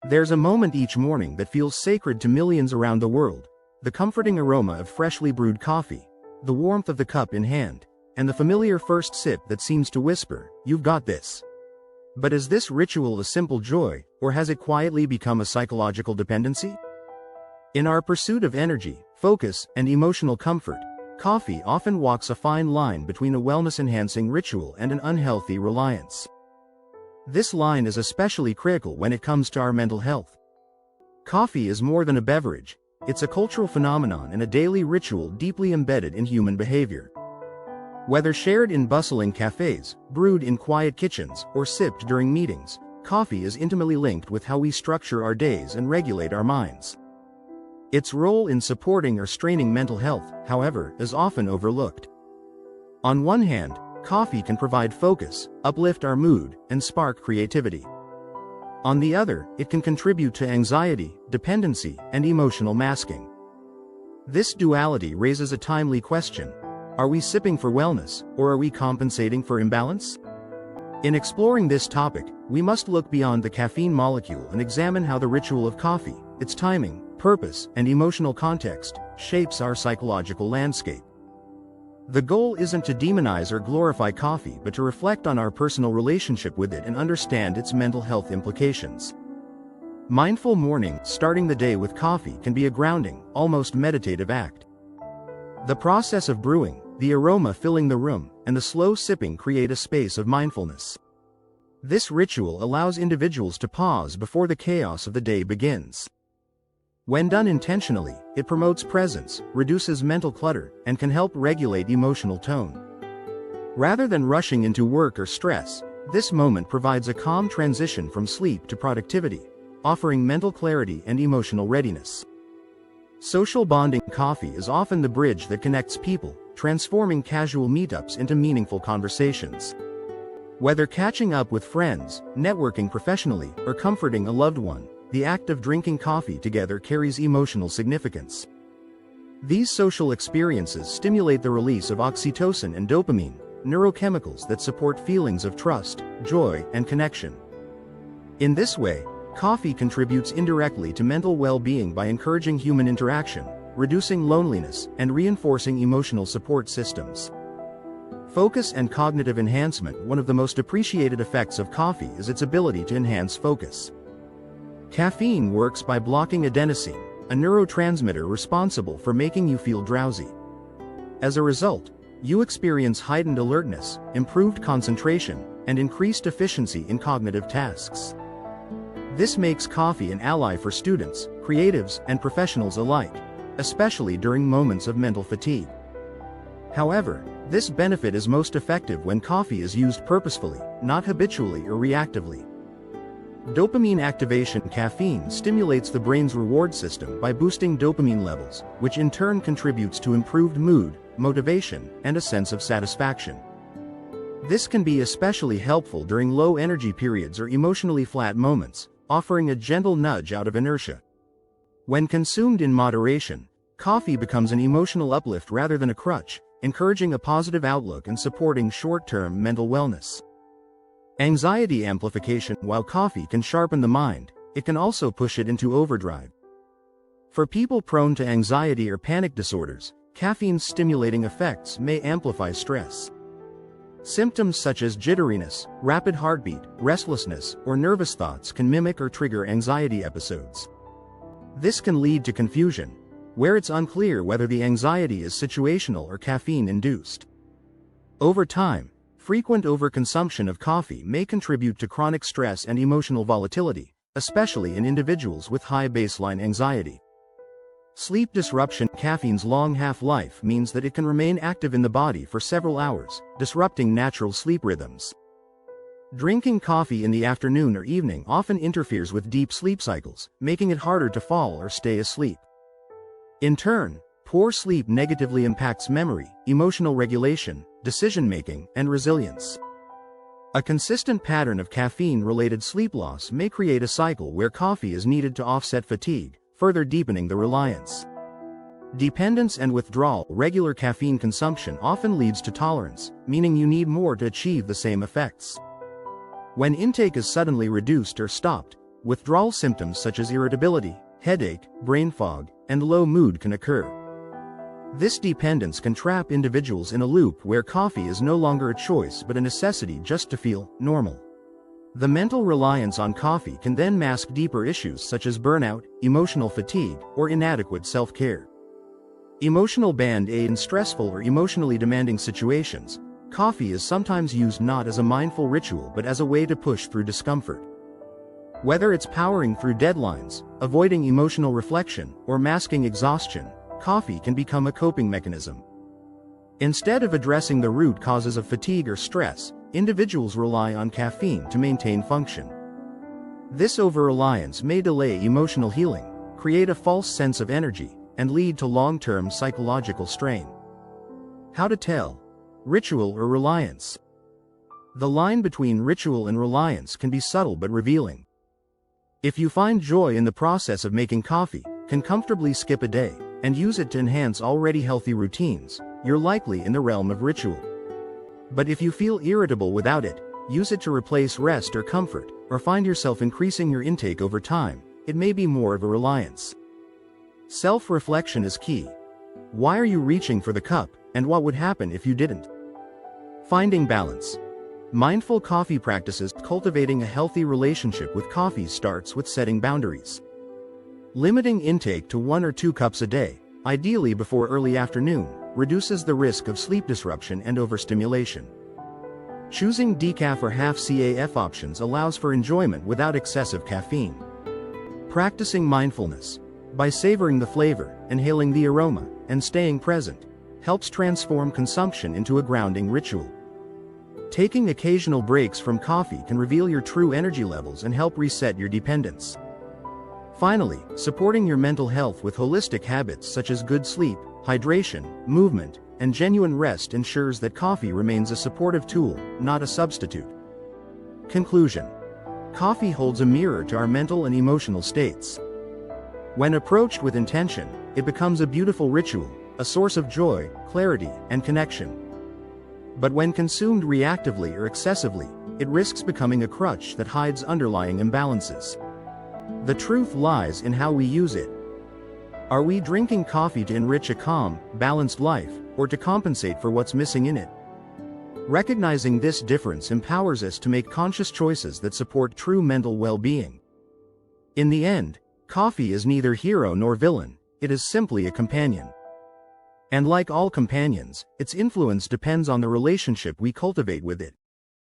There's a moment each morning that feels sacred to millions around the world: the comforting aroma of freshly brewed coffee, the warmth of the cup in hand, and the familiar first sip that seems to whisper, "You've got this." But is this ritual a simple joy, or has it quietly become a psychological dependency? In our pursuit of energy, focus, and emotional comfort, coffee often walks a fine line between a wellness-enhancing ritual and an unhealthy reliance. This line is especially critical when it comes to our mental health. Coffee is more than a beverage; it's a cultural phenomenon and a daily ritual deeply embedded in human behavior. Whether shared in bustling cafes, brewed in quiet kitchens, or sipped during meetings, coffee is intimately linked with how we structure our days and regulate our minds. Its role in supporting or straining mental health, however, is often overlooked. On one hand, coffee can provide focus, uplift our mood, and spark creativity. On the other, it can contribute to anxiety, dependency, and emotional masking. This duality raises a timely question: are we sipping for wellness, or are we compensating for imbalance? In exploring this topic, we must look beyond the caffeine molecule and examine how the ritual of coffee, its timing, purpose, and emotional context, shapes our psychological landscape. The goal isn't to demonize or glorify coffee, but to reflect on our personal relationship with it and understand its mental health implications. Mindful morning, starting the day with coffee, can be a grounding, almost meditative act. The process of brewing, the aroma filling the room, and the slow sipping create a space of mindfulness. This ritual allows individuals to pause before the chaos of the day begins. When done intentionally, it promotes presence, reduces mental clutter, and can help regulate emotional tone. Rather than rushing into work or stress, this moment provides a calm transition from sleep to productivity, offering mental clarity and emotional readiness. Social bonding: coffee is often the bridge that connects people, transforming casual meetups into meaningful conversations. Whether catching up with friends, networking professionally, or comforting a loved one, the act of drinking coffee together carries emotional significance. These social experiences stimulate the release of oxytocin and dopamine, neurochemicals that support feelings of trust, joy, and connection. In this way, coffee contributes indirectly to mental well-being by encouraging human interaction, reducing loneliness, and reinforcing emotional support systems. Focus and cognitive enhancement: one of the most appreciated effects of coffee is its ability to enhance focus. Caffeine works by blocking adenosine, a neurotransmitter responsible for making you feel drowsy. As a result, you experience heightened alertness, improved concentration, and increased efficiency in cognitive tasks. This makes coffee an ally for students, creatives, and professionals alike, especially during moments of mental fatigue. However, this benefit is most effective when coffee is used purposefully, not habitually or reactively. Dopamine activation: caffeine stimulates the brain's reward system by boosting dopamine levels, which in turn contributes to improved mood, motivation, and a sense of satisfaction. This can be especially helpful during low-energy periods or emotionally flat moments, offering a gentle nudge out of inertia. When consumed in moderation, coffee becomes an emotional uplift rather than a crutch, encouraging a positive outlook and supporting short-term mental wellness. Anxiety amplification: while coffee can sharpen the mind, it can also push it into overdrive. For people prone to anxiety or panic disorders, caffeine's stimulating effects may amplify stress. Symptoms such as jitteriness, rapid heartbeat, restlessness, or nervous thoughts can mimic or trigger anxiety episodes. This can lead to confusion, where it's unclear whether the anxiety is situational or caffeine-induced. Over time, frequent overconsumption of coffee may contribute to chronic stress and emotional volatility, especially in individuals with high baseline anxiety. Sleep disruption: caffeine's long half-life means that it can remain active in the body for several hours, disrupting natural sleep rhythms. Drinking coffee in the afternoon or evening often interferes with deep sleep cycles, making it harder to fall or stay asleep. In turn, poor sleep negatively impacts memory, emotional regulation, decision-making, and resilience. A consistent pattern of caffeine-related sleep loss may create a cycle where coffee is needed to offset fatigue, further deepening the reliance. Dependence and withdrawal: regular caffeine consumption often leads to tolerance, meaning you need more to achieve the same effects. When intake is suddenly reduced or stopped, withdrawal symptoms such as irritability, headache, brain fog, and low mood can occur. This dependence can trap individuals in a loop where coffee is no longer a choice but a necessity just to feel normal. The mental reliance on coffee can then mask deeper issues such as burnout, emotional fatigue, or inadequate self-care. Emotional band-aid in stressful or emotionally demanding situations, coffee is sometimes used not as a mindful ritual but as a way to push through discomfort. Whether it's powering through deadlines, avoiding emotional reflection, or masking exhaustion, coffee can become a coping mechanism. Instead of addressing the root causes of fatigue or stress, individuals rely on caffeine to maintain function. This over-reliance may delay emotional healing, create a false sense of energy, and lead to long-term psychological strain. How to tell? Ritual or reliance? The line between ritual and reliance can be subtle but revealing. If you find joy in the process of making coffee, can comfortably skip a day, and use it to enhance already healthy routines, you're likely in the realm of ritual. But if you feel irritable without it, use it to replace rest or comfort, or find yourself increasing your intake over time, it may be more of a reliance. Self-reflection is key. Why are you reaching for the cup, and what would happen if you didn't? Finding balance. Mindful coffee practices. Cultivating a healthy relationship with coffee starts with setting boundaries. Limiting intake to 1 or 2 cups a day, ideally before early afternoon, reduces the risk of sleep disruption and overstimulation. Choosing decaf or half CAF options allows for enjoyment without excessive caffeine. Practicing mindfulness. By savoring the flavor, inhaling the aroma, and staying present, helps transform consumption into a grounding ritual. Taking occasional breaks from coffee can reveal your true energy levels and help reset your dependence. Finally, supporting your mental health with holistic habits such as good sleep, hydration, movement, and genuine rest ensures that coffee remains a supportive tool, not a substitute. Conclusion. Coffee holds a mirror to our mental and emotional states. When approached with intention, it becomes a beautiful ritual, a source of joy, clarity, and connection. But when consumed reactively or excessively, it risks becoming a crutch that hides underlying imbalances. The truth lies in how we use it. Are we drinking coffee to enrich a calm, balanced life, or to compensate for what's missing in it? Recognizing this difference empowers us to make conscious choices that support true mental well-being. In the end, coffee is neither hero nor villain, it is simply a companion. And like all companions, its influence depends on the relationship we cultivate with it.